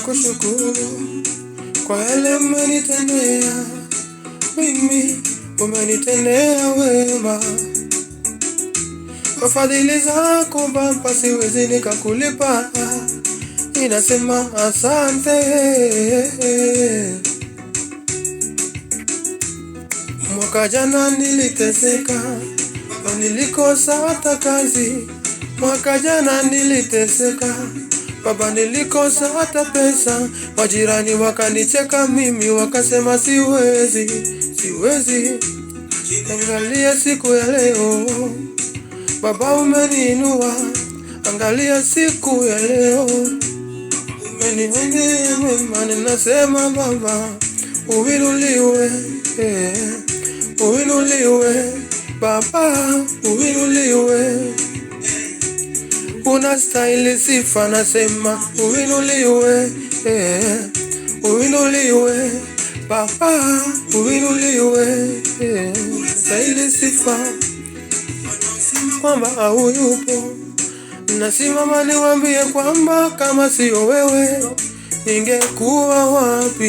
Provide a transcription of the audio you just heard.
kushukuru kwa yale umenitendea. Mimi umenitendea wema, kwa fadhili zako Baba siwezi nikakulipa. Ninasema asante. Mwaka jana niliteseka, nilikosa hata kazi. Mwaka jana niliteseka Baba, nilikosa hata pesa. Majirani wakanicheka mimi, wakasema siwezi. Angalia siku ya leo Baba, umeniinua. Angalia siku ya leo umenihongea mema. Ninasema Baba uinuliwe, uinuliwe Baba, uinuliwe. Unastahili sifa, nasema uinuliwe, uinuliwe Baba, uinuliwe. Unastahili sifa kwamba hayupo. Nasimama niwaambie kwamba kama sio wewe ningekuwa wapi.